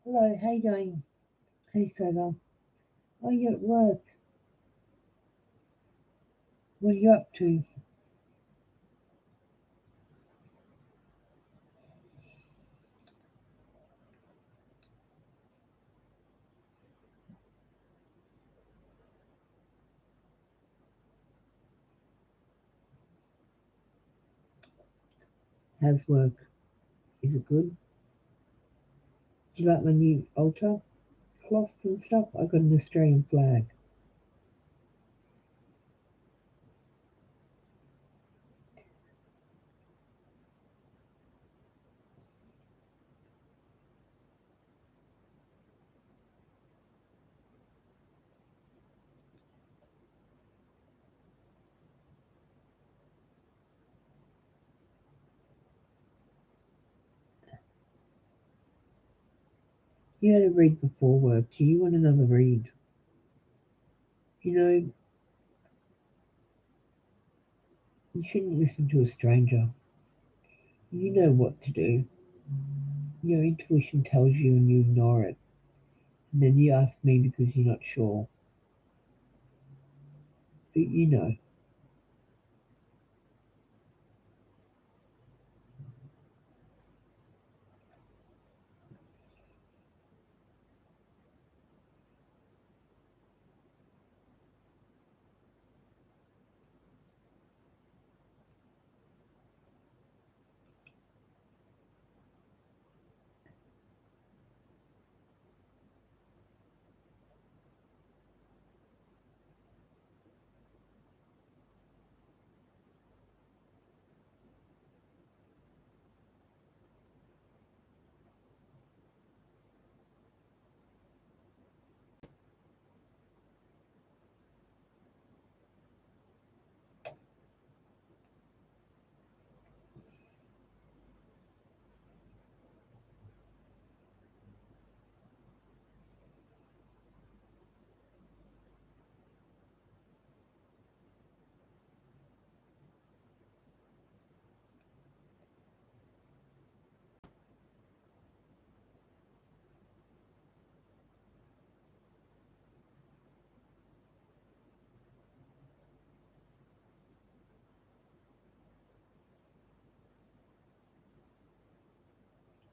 Hello, how you doing? Hey, Soda. Oh, you at work? What are you up to? How's work? Is it good? Do you like my new altar cloths and stuff? I got an Australian flag. You had a read before work. Do you want another read? You know, you shouldn't listen to a stranger. You know what to do. Your intuition tells you and you ignore it. And then you ask me because you're not sure. But you know.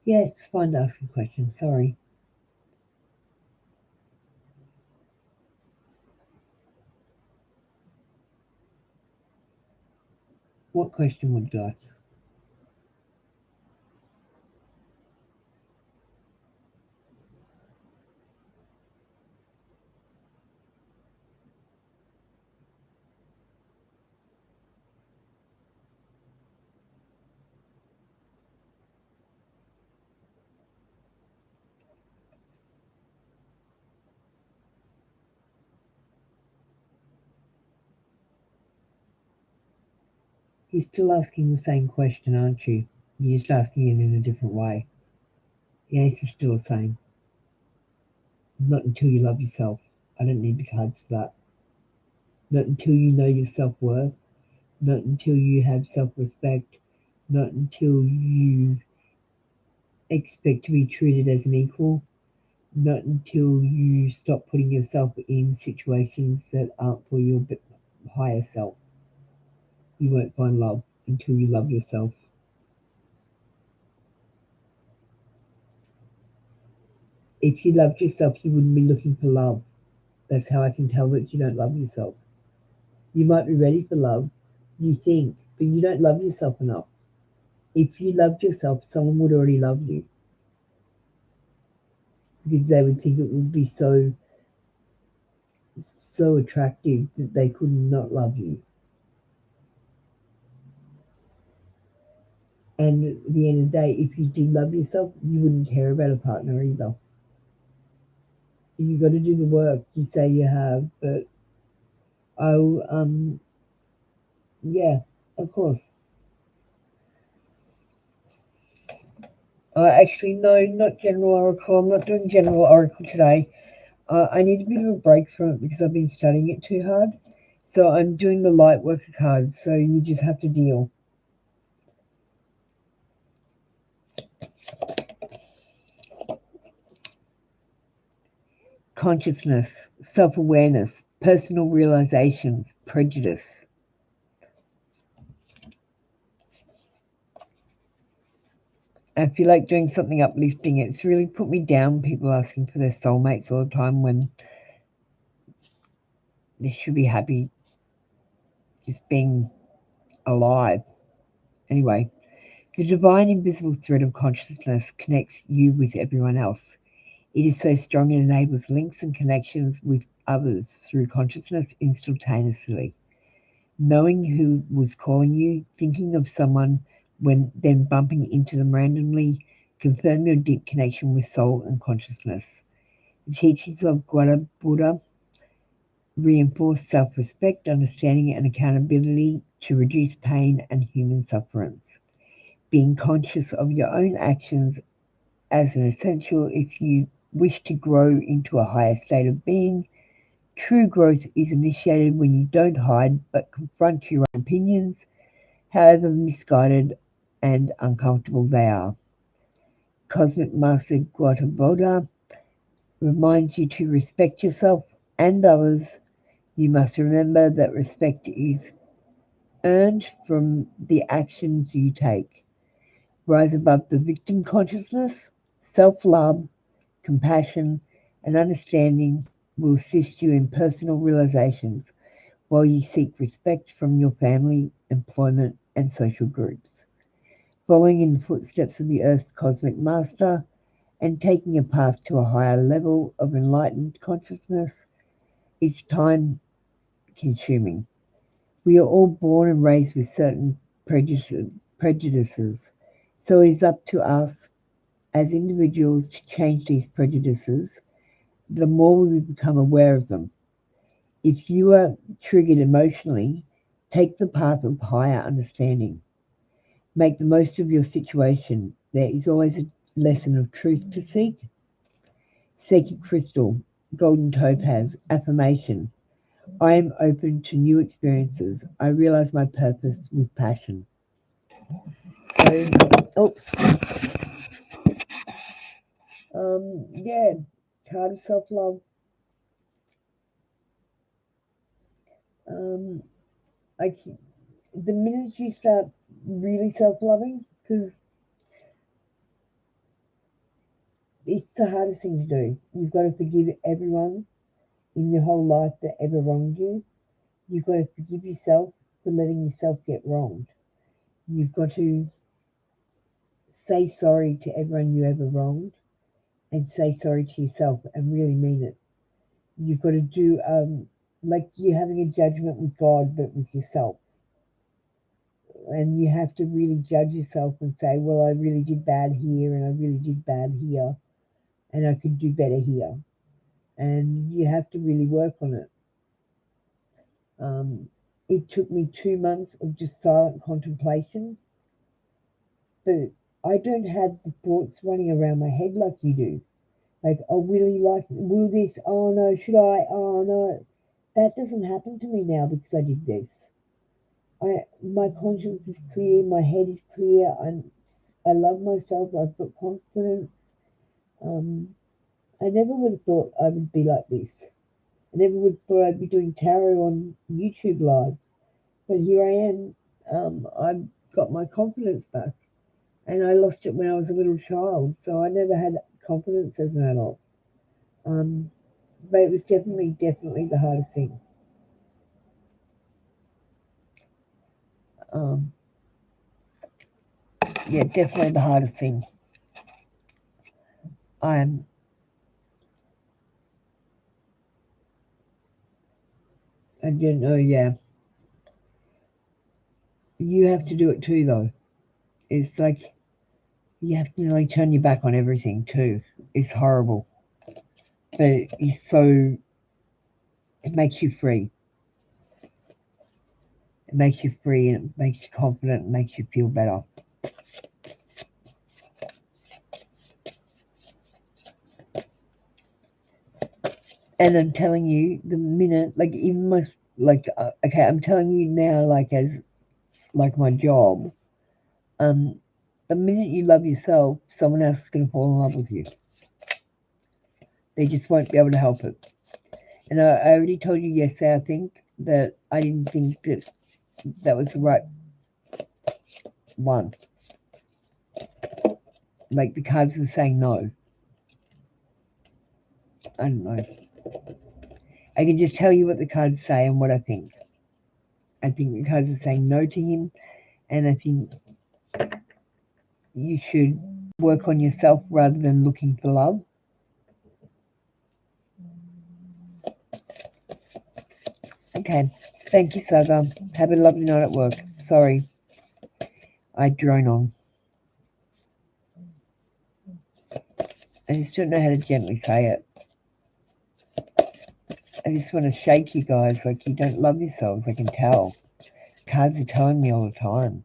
Yeah, it's fine to ask a question. Sorry. What question would you like? You're still asking the same question, aren't you? You're just asking it in a different way. The answer's still the same. Not until you love yourself. I don't need the cards for that. Not until you know your self worth. Not until you have self respect. Not until you expect to be treated as an equal. Not until you stop putting yourself in situations that aren't for your higher self. You won't find love until you love yourself. If you loved yourself, you wouldn't be looking for love. That's how I can tell that you don't love yourself. You might be ready for love, you think, but you don't love yourself enough. If you loved yourself, someone would already love you because they would think it would be so attractive that they could not love you. And at the end of the day, if you did love yourself, you wouldn't care about a partner either. You got to do the work you say you have, but oh, yeah, of course. Actually, no, not General Oracle. I'm not doing General Oracle today. I need a bit of a break from it because I've been studying it too hard. So I'm doing the lightworker card. So you just have to deal. consciousness, self-awareness, personal realizations, prejudice. I feel like doing something uplifting. It's really put me down, people asking for their soulmates all the time when they should be happy just being alive. Anyway, the divine invisible thread of consciousness connects you with everyone else. It is so strong it enables links and connections with others through consciousness instantaneously. Knowing who was calling you, thinking of someone, when then bumping into them randomly, confirm your deep connection with soul and consciousness. The teachings of Gautama Buddha reinforce self-respect, understanding, and accountability to reduce pain and human sufferance. Being conscious of your own actions as an essential if you wish to grow into a higher state of being. True growth is initiated when you don't hide but confront your own opinions, however misguided and uncomfortable they are. Cosmic Master Gautama Buddha reminds you to respect yourself and others. You must remember that respect is earned from the actions you take. Rise above the victim consciousness. Self-love, compassion, and understanding will assist you in personal realizations while you seek respect from your family, employment, and social groups. Following in the footsteps of the Earth's cosmic master and taking a path to a higher level of enlightened consciousness is time-consuming. We are all born and raised with certain prejudices, so it is up to us as individuals to change these prejudices. The more we become aware of them. If you are triggered emotionally, take the path of higher understanding. Make the most of your situation. There is always a lesson of truth to seek. Sacred crystal, golden topaz, affirmation. I am open to new experiences. I realize my purpose with passion. So, oops. Yeah, card of self-love. Um, I the minute you start really self-loving, because it's the hardest thing to do. You've got to forgive everyone in your whole life that ever wronged you. You've got to forgive yourself for letting yourself get wronged. You've got to say sorry to everyone you ever wronged and say sorry to yourself and really mean it. You've got to do like you're having a judgment with God but with yourself. And you have to really judge yourself and say, well, I really did bad here and I really did bad here and I could do better here. And you have to really work on it. It took me 2 months of just silent contemplation, but I don't have the thoughts running around my head like you do. Like, oh, will this? Oh no, should I? Oh no. That doesn't happen to me now because I did this. My conscience is clear, my head is clear, I love myself, I've got confidence. I never would have thought I would be like this. I never would have thought I'd be doing tarot on YouTube live. But here I am. I've got my confidence back. And I lost it when I was a little child. So I never had confidence as an adult. But it was definitely the hardest thing. Yeah, definitely the hardest thing. I didn't know, yeah. You have to do it too, though. It's like you have to nearly turn your back on everything too. It's horrible. But it makes you free. It makes you free and it makes you confident and makes you feel better. And I'm telling you, the minute, like even my, like, okay, I'm telling you now, like as, like my job, the minute you love yourself, someone else is going to fall in love with you. They just won't be able to help it. And I already told you yesterday, I think, that I didn't think that that was the right one. Like the cards were saying no. I don't know. I can just tell you what the cards say and what I think. I think the cards are saying no to him, and I think you should work on yourself rather than looking for love. Okay. Thank you, Saga. Have a lovely night at work. Sorry, I drone on. I just don't know how to gently say it. I just want to shake you guys like you don't love yourselves. I can tell. Cards are telling me all the time.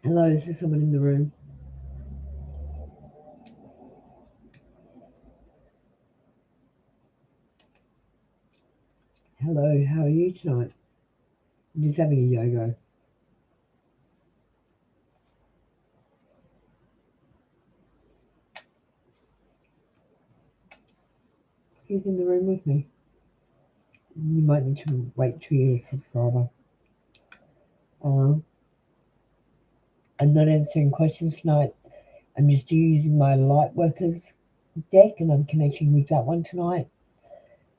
Hello, is there someone in the room? Hello, how are you tonight? I'm just having a yo-go. Who's in the room with me? You might need to wait till you're a subscriber. Um, I'm not answering questions tonight. I'm just using my lightworkers deck and I'm connecting with that one tonight.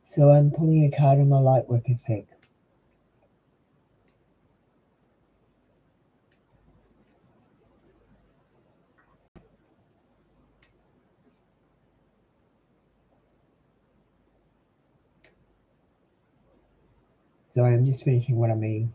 So I'm pulling a card on my lightworkers deck. Sorry, I'm just finishing what I'm eating.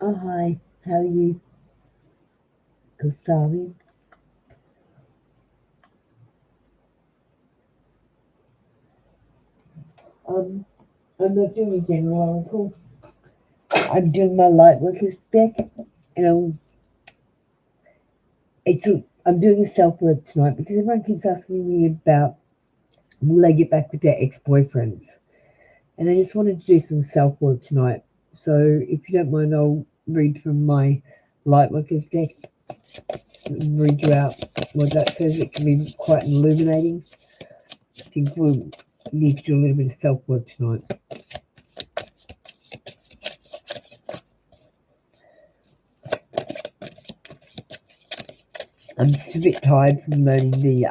Oh, hi. How are you, Gustavi? Um, I'm not doing a general oracle. I'm doing my lightworkers deck. You know, I'm doing a self work tonight because everyone keeps asking me about will they get back with their ex-boyfriends, and I just wanted to do some self work tonight. So if you don't mind, I'll read from my lightworkers deck and read you out what that says. It can be quite illuminating. I think we'll need to do a little bit of self work tonight. I'm just a bit tired from learning the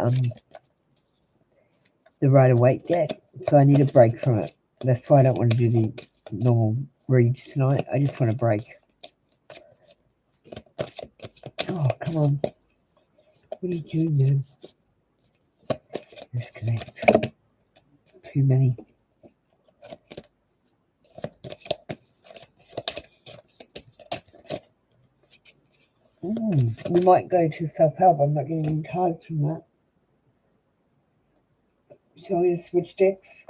Rider Waite deck, so I need a break from it. That's why I don't want to do the normal reads tonight. I just want a break. Oh, come on. What are you doing, man? Disconnect. Too many. We might go to self-help. I'm not getting any cards from that. So you switch decks.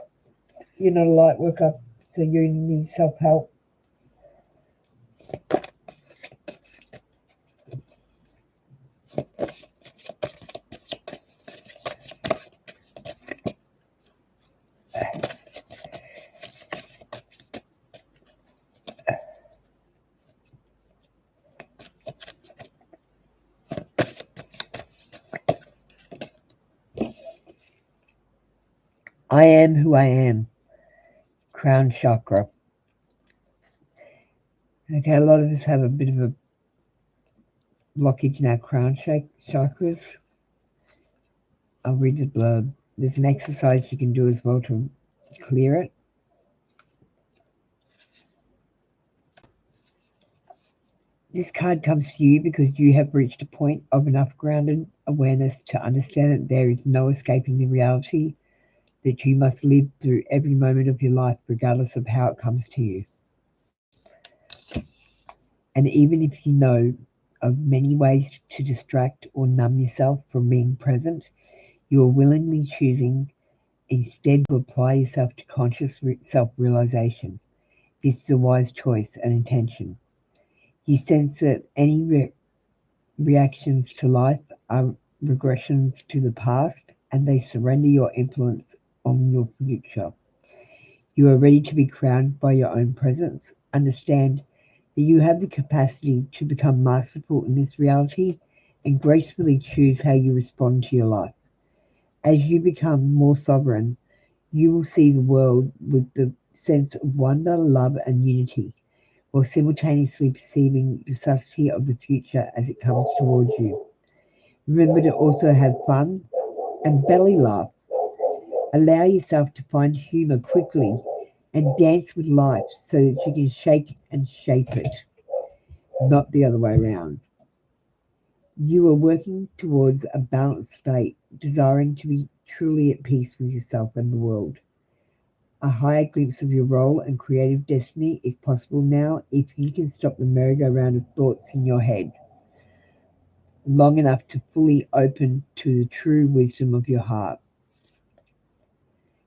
You're not a light worker, so you need self-help. I am who I am. Crown chakra. Okay, a lot of us have a bit of a blockage in our crown chakras. I'll read the blurb. There's an exercise you can do as well to clear it. This card comes to you because you have reached a point of enough grounded awareness to understand that there is no escaping the reality that you must live through every moment of your life, regardless of how it comes to you. And even if you know of many ways to distract or numb yourself from being present, you are willingly choosing instead to apply yourself to conscious self-realization. This is a wise choice and intention. You sense that any reactions to life are regressions to the past, and they surrender your influence on your future. You are ready to be crowned by your own presence. Understand that you have the capacity to become masterful in this reality and gracefully choose how you respond to your life. As you become more sovereign, you will see the world with the sense of wonder, love, and unity, while simultaneously perceiving the subtlety of the future as it comes towards you. Remember to also have fun and belly laugh. Allow yourself to find humor quickly and dance with life so that you can shake and shape it, not the other way around. You are working towards a balanced state, desiring to be truly at peace with yourself and the world. A higher glimpse of your role and creative destiny is possible now if you can stop the merry-go-round of thoughts in your head long enough to fully open to the true wisdom of your heart.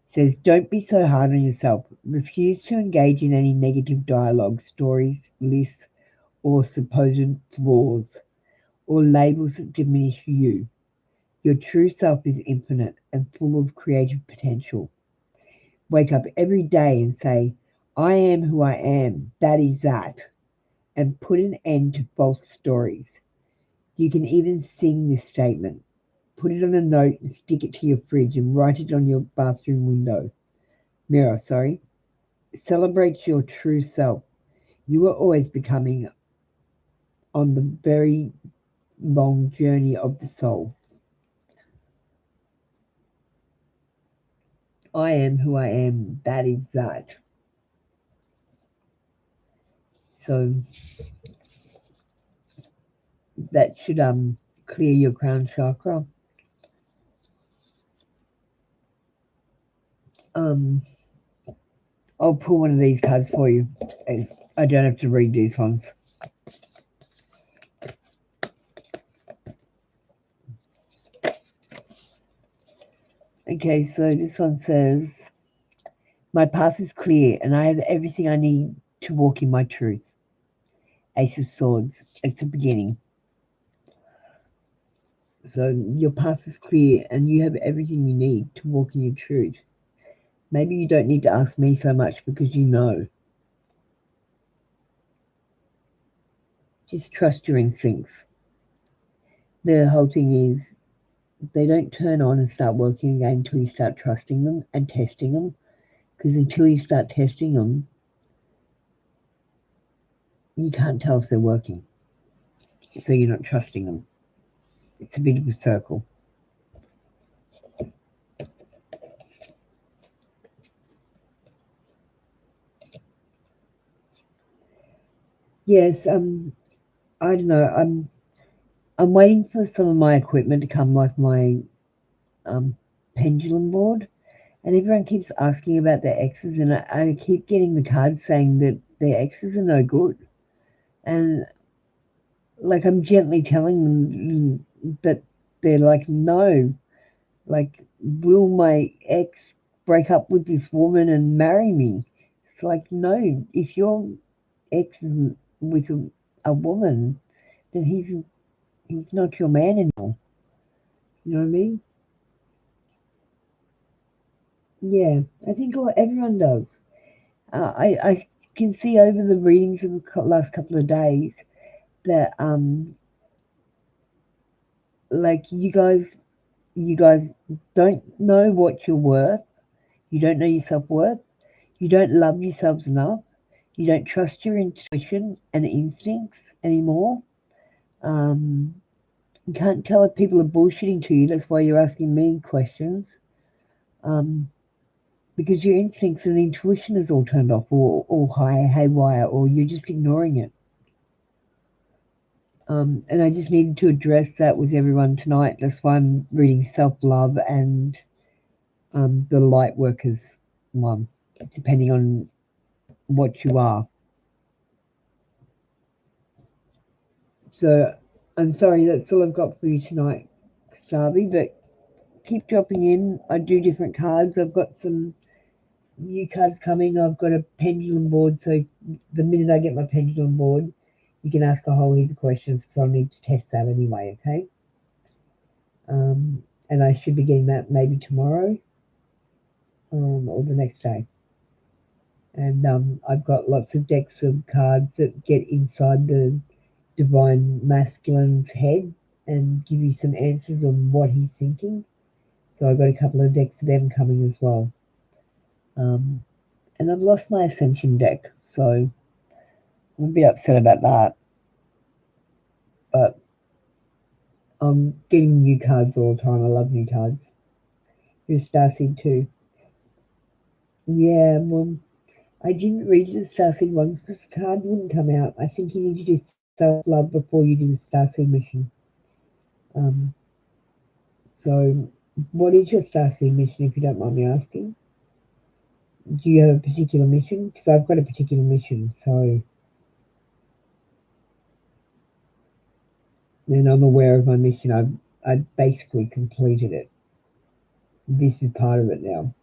It says, don't be so hard on yourself. Refuse to engage in any negative dialogue, stories, lists, or supposed flaws, or labels that diminish you. Your true self is infinite and full of creative potential. Wake up every day and say, I am who I am, that is that, and put an end to false stories. You can even sing this statement. Put it on a note and stick it to your fridge and write it on your bathroom mirror. Celebrate your true self. You are always becoming on the very long journey of the soul. I am who I am, that is that. So that should clear your crown chakra. Um, I'll pull one of these cards for you. I don't have to read these ones. Okay, so this one says, my path is clear and I have everything I need to walk in my truth. Ace of Swords. It's the beginning. So your path is clear and you have everything you need to walk in your truth. Maybe you don't need to ask me so much because you know. Just trust your instincts. The whole thing is they don't turn on and start working again until you start trusting them and testing them. Because until you start testing them, you can't tell if they're working. So you're not trusting them. It's a bit of a circle. Yes, I don't know. I'm waiting for some of my equipment to come, like my pendulum board, and everyone keeps asking about their exes, and I keep getting the cards saying that their exes are no good, and like I'm gently telling them that they're like, no, like, will my ex break up with this woman and marry me? It's like, no, if your ex is with a woman, then he's not your man anymore. You know what I mean? Yeah, I think everyone does. I can see over the readings of the last couple of days that like you guys don't know what you're worth. You don't know your self-worth. You don't love yourselves enough. You don't trust your intuition and instincts anymore. Um, you can't tell if people are bullshitting to you. That's why you're asking me questions. Um, because your instincts and intuition is all turned off or high haywire, or you're just ignoring it. And I just needed to address that with everyone tonight. That's why I'm reading self-love and the lightworkers one, depending on what you are. So I'm sorry, that's all I've got for you tonight, Starby, but keep dropping in. I do different cards. I've got some new cards coming. I've got a pendulum board, so the minute I get my pendulum board, you can ask a whole heap of questions because I'll need to test that anyway, okay? And I should be getting that maybe tomorrow or the next day. And I've got lots of decks of cards that get inside the divine masculine's head and give you some answers on what he's thinking. So I've got a couple of decks of them coming as well. And I've lost my Ascension deck, so I'm a bit upset about that. But I'm getting new cards all the time. I love new cards. You're Starseed too. Yeah, well, I didn't read the Starseed one because the card wouldn't come out. I think you need to do self-love before you do the Starseed mission. Um, so what is your Starseed mission, if you don't mind me asking? Do you have a particular mission? Because I've got a particular mission, so and I'm aware of my mission. I've basically completed it. This is part of it now.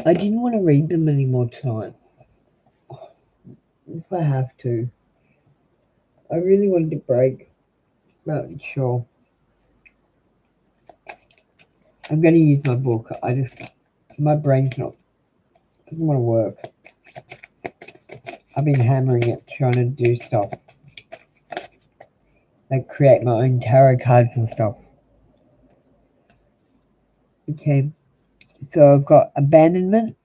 I didn't want to read them anymore tonight. If I have to. I really wanted to break, but sure. I'm going to use my book. My brain's doesn't want to work. I've been hammering it, trying to do stuff. Like create my own tarot cards and stuff. Okay, so I've got abandonment.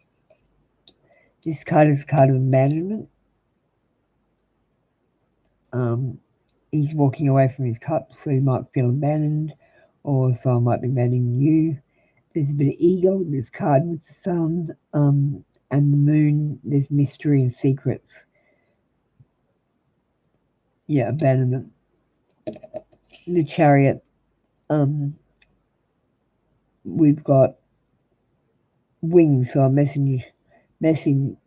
This card is a card of abandonment. He's walking away from his cup, so he might feel abandoned, or someone might be abandoning you. There's a bit of ego in this card with the sun and the moon. There's mystery and secrets. Yeah, abandonment. The Chariot. We've got wings, so a message. We've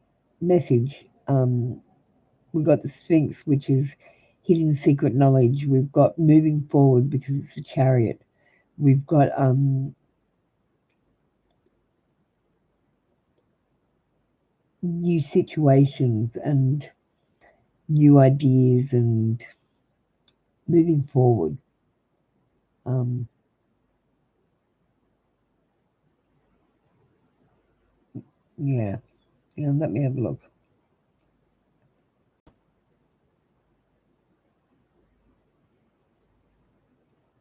got the Sphinx, which is hidden secret knowledge. We've got moving forward because it's a chariot. We've got new situations and new ideas and moving forward. Um, yeah, let me have a look.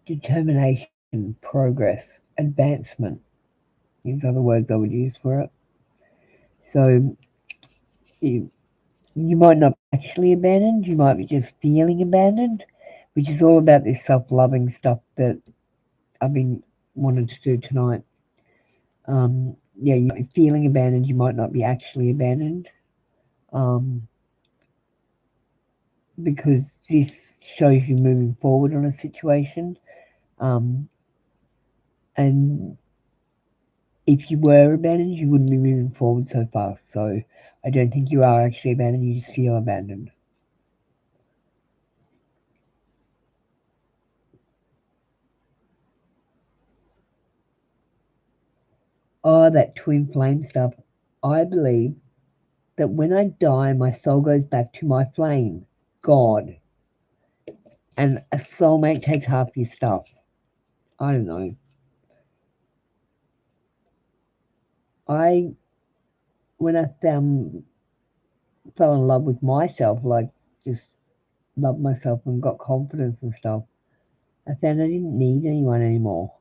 Determination, progress, advancement. These are the words I would use for it. So you might not be actually abandoned, you might be just feeling abandoned, which is all about this self loving stuff that I've been wanting to do tonight. Yeah, you might be feeling abandoned, you might not be actually abandoned. Um, because this shows you moving forward on a situation. Um, and if you were abandoned, you wouldn't be moving forward so fast. So I don't think you are actually abandoned, you just feel abandoned. Oh, that twin flame stuff. I believe that when I die, my soul goes back to my flame, God, and a soulmate takes half your stuff. I don't know. I when I fell in love with myself, like just loved myself and got confidence and stuff, I found I didn't need anyone anymore.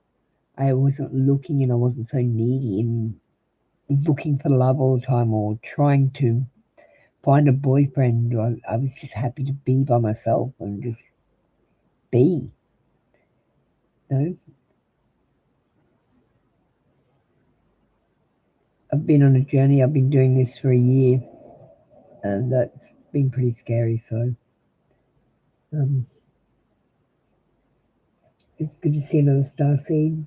I wasn't looking and I wasn't so needy and looking for love all the time or trying to find a boyfriend. I was just happy to be by myself and just be. You know? I've been on a journey. I've been doing this for a year, and that's been pretty scary. So um, it's good to see another starseed.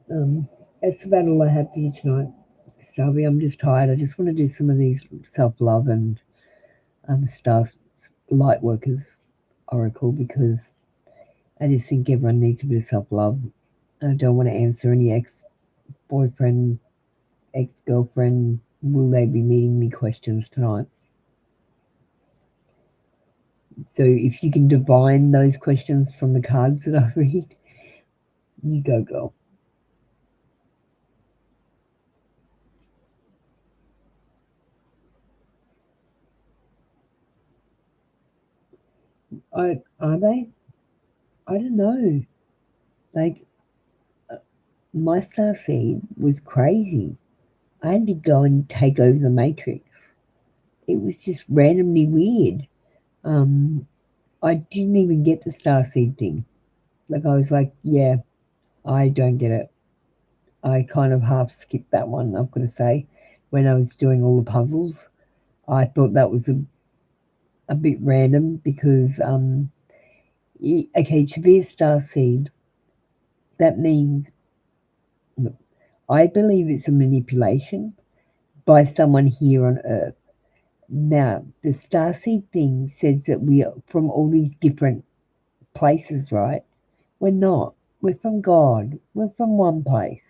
Um, that's about all I have for you tonight, Shelby. I'm just tired. I just want to do some of these self love and star lightworkers oracle because I just think everyone needs a bit of self love. I don't want to answer any ex boyfriend, ex girlfriend, will they be meeting me questions tonight. So if you can divine those questions from the cards that I read, you go, girl. Are they? I don't know. Like, my star seed was crazy. I had to go and take over the matrix. It was just randomly weird. Um, I didn't even get the star seed thing. Like, I was like, yeah, I don't get it. I kind of half skipped that one, I've got to say. When I was doing all the puzzles, I thought that was a bit random because, okay, to be a star seed, that means I believe it's a manipulation by someone here on Earth. Now, the starseed thing says that we are from all these different places, right? We're not. We're from God. We're from one place.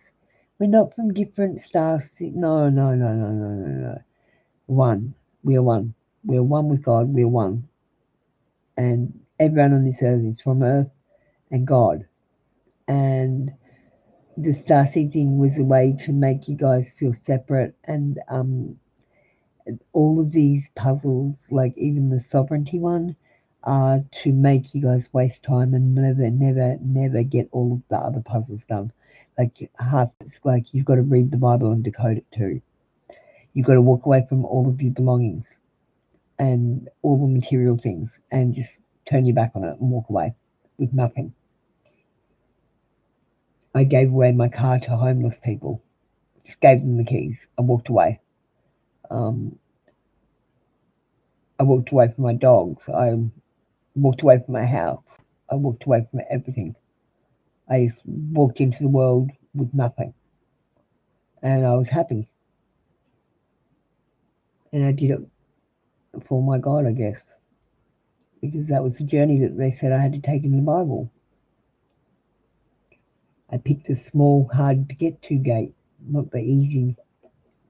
We're not from different stars. No, no, no, no, no, no, no. One. We are one. We are one with God. We are one. And everyone on this earth is from Earth and God. And the starseed thing was a way to make you guys feel separate and all of these puzzles, like even the sovereignty one, are to make you guys waste time and never, never, never get all of the other puzzles done. Like half, it's like you've got to read the Bible and decode it too. You've got to walk away from all of your belongings and all the material things and just turn your back on it and walk away with nothing. I gave away my car to homeless people. Just gave them the keys. I walked away. Um, I walked away from my dogs. I walked away from my house. I walked away from everything. I just walked into the world with nothing, and I was happy. And I did it for my God, I guess, because that was the journey that they said I had to take in the Bible. I picked the small, hard to get to gate, not the easy,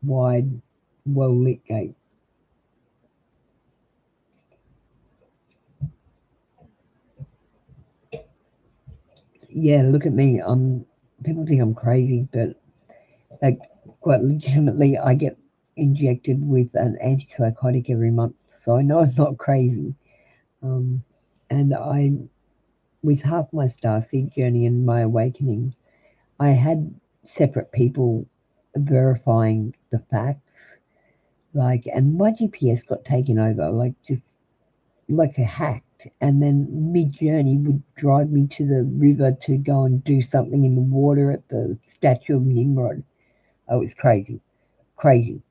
wide, well lit gate. Yeah, look at me. People think I'm crazy, but like quite legitimately, I get injected with an antipsychotic every month, so I know it's not crazy. Um, and with half my starseed journey and my awakening, I had separate people verifying the facts, like, and my GPS got taken over, like just like a hacked, and then mid journey would drive me to the river to go and do something in the water at the statue of Nimrod. Oh, it was crazy, crazy.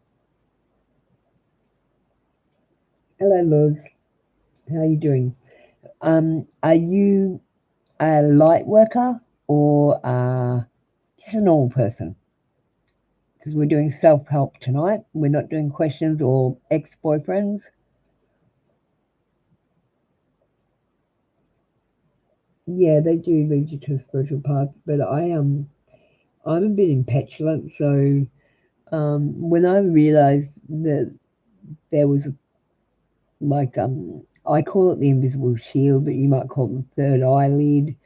Hello, Luz. How are you doing? Are you a light worker or just a normal person? Because we're doing self help tonight. We're not doing questions or ex boyfriends. Yeah, they do lead you to a spiritual path, but I'm a bit impetulant. So when I realised that there was like I call it the invisible shield, but you might call it the third eyelid,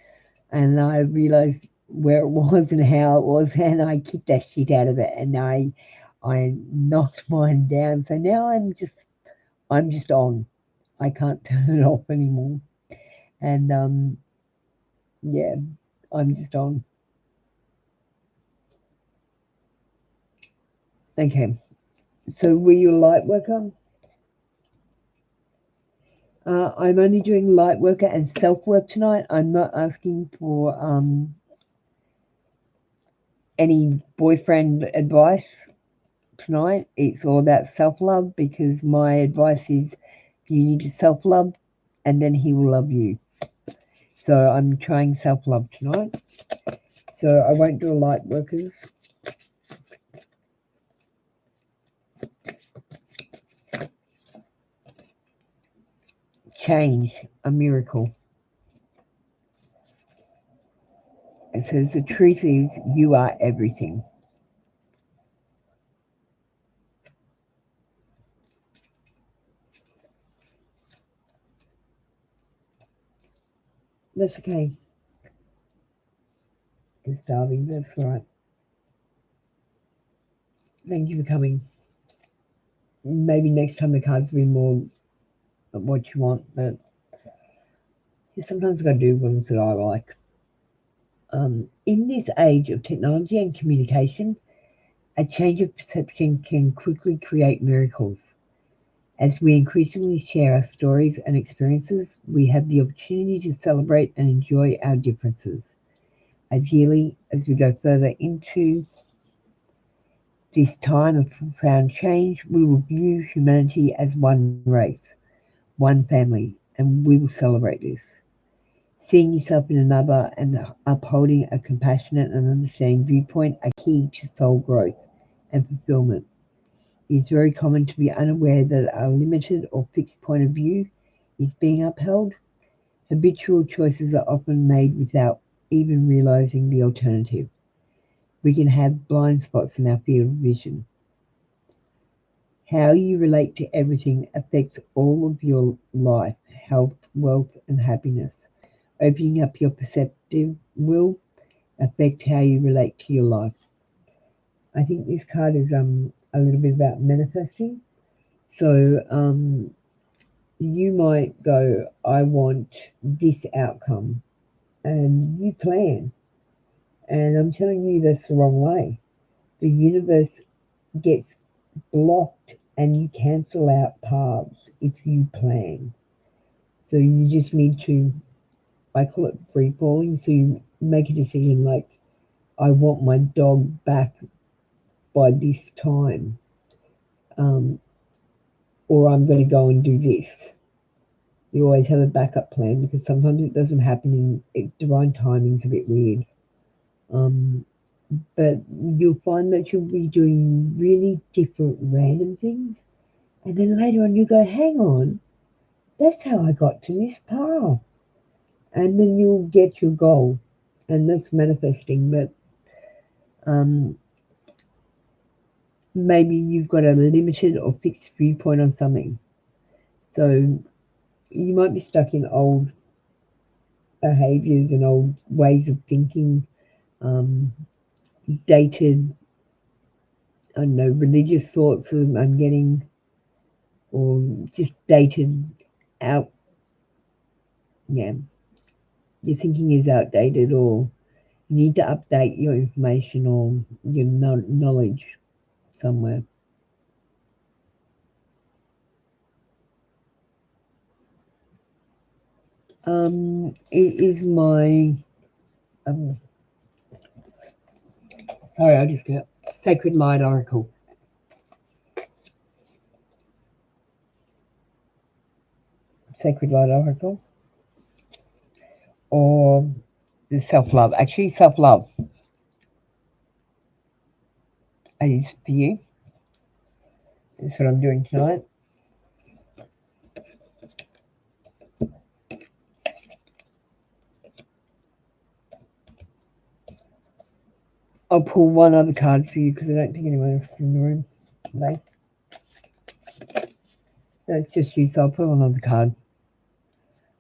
and I realised where it was and how it was, and I kicked that shit out of it, and I knocked mine down. So now I'm just on. I can't turn it off anymore, and yeah, I'm just on. Okay, so were you a light worker? I'm only doing light worker and self work tonight. I'm not asking for any boyfriend advice tonight. It's all about self love because my advice is you need to self love and then he will love you. So I'm trying self love tonight. So I won't do a light workers. Change, a miracle. It says the truth is you are everything. That's okay. It's starving. That's right. Thank you for coming. Maybe next time the cards will be more what you want, but sometimes I've got to do ones that I like. In this age of technology and communication, a change of perception can quickly create miracles. As we increasingly share our stories and experiences, we have the opportunity to celebrate and enjoy our differences. Ideally, as we go further into this time of profound change, we will view humanity as one race, one family, and we will celebrate this. Seeing yourself in another and upholding a compassionate and understanding viewpoint are key to soul growth and fulfillment. It is very common to be unaware that a limited or fixed point of view is being upheld. Habitual choices are often made without even realizing the alternative. We can have blind spots in our field of vision. How you relate to everything affects all of your life, health, wealth, and happiness. Opening up your perceptive will affect how you relate to your life. I think this card is a little bit about manifesting. So you might go, I want this outcome, and you plan. And I'm telling you that's the wrong way. The universe gets blocked and you cancel out paths if you plan. So you just need to, I call it free falling. So you make a decision like, I want my dog back by this time, um, or I'm going to go and do this. You always have a backup plan because sometimes it doesn't happen in divine timing's a bit weird. Um, but you'll find that you'll be doing really different random things And then later on you go, hang on, that's how I got to this path. And then you'll get your goal. And that's manifesting. But maybe you've got a limited or fixed viewpoint on something. So you might be stuck in old behaviors and old ways of thinking, dated, I don't know, religious thoughts I'm getting, or just dated out. Yeah, your thinking is outdated, or you need to update your information or your knowledge somewhere. It is my um, sorry, I just got Sacred Light Oracle. Sacred Light Oracle, or the self love. Actually, self love is for you. That's what I'm doing tonight. I'll pull one other card for you because I don't think anyone else is in the room today. No, it's just you, so I'll pull another card.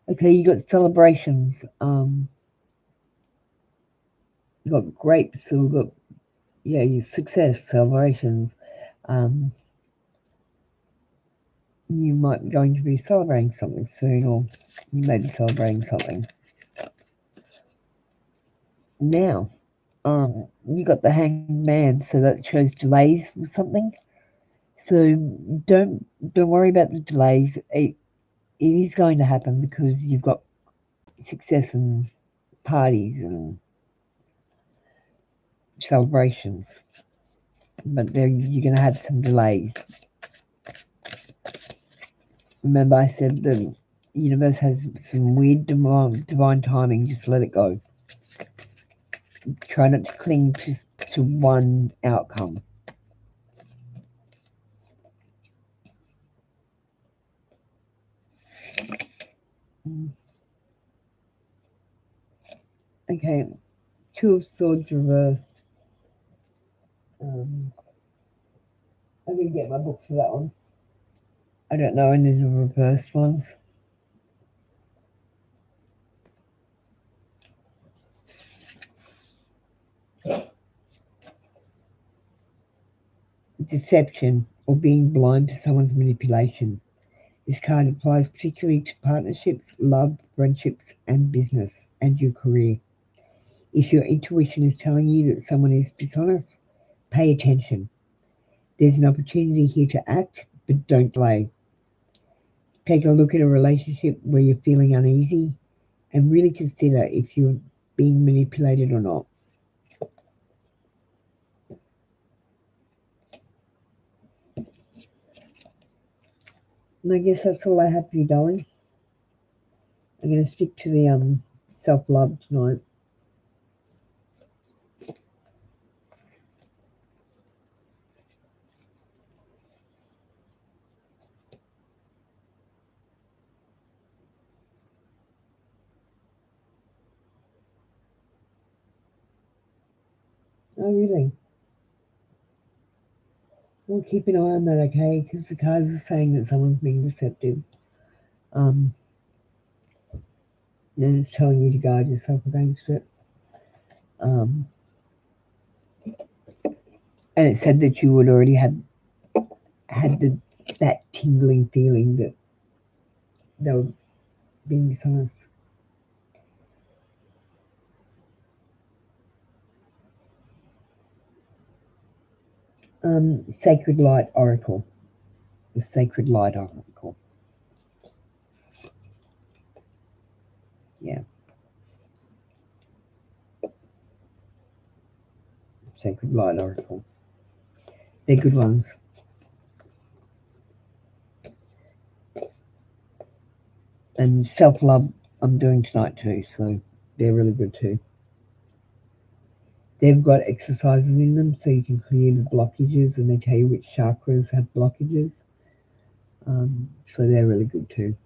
Okay, you got celebrations. You got grapes, so we've got your success, celebrations. You might be going to be celebrating something soon, or you may be celebrating something now. You got the Hanged Man, so that shows delays with something. So don't worry about the delays. It is going to happen because you've got success and parties and celebrations, but you're going to have some delays. Remember, I said the universe has some weird divine timing. Just let it go. Try not to cling to one outcome. Okay, Two of Swords reversed. I'm going to get my book for that one. I don't know any of the reversed ones. Deception or being blind to someone's manipulation. This card applies particularly to partnerships, love, friendships, and business, and your career. If your intuition is telling you that someone is dishonest, pay attention. There's an opportunity here to act, but don't delay. Take a look at a relationship where you're feeling uneasy and really consider if you're being manipulated or not. And I guess that's all I have for you, darling. I'm going to stick to the self-love tonight. Oh, really? Well, keep an eye on that, okay? Because the cards are saying that someone's being deceptive. And it's telling you to guard yourself against it. And it said that you would already had that tingling feeling that they were being dishonest. Sacred Light Oracle. The Sacred Light Oracle. Yeah. Sacred Light Oracle. They're good ones. And self-love I'm doing tonight too, so they're really good too. They've got exercises in them so you can clear the blockages, and they tell you which chakras have blockages. So they're really good too.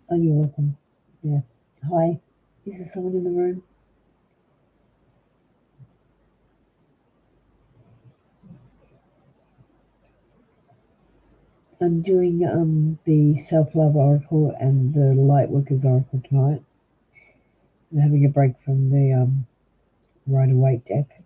Oh, you're welcome. Yeah. Hi. Is there someone in the room? I'm doing the self-love oracle and the lightworkers oracle tonight. I'm having a break from the Rider-Waite deck.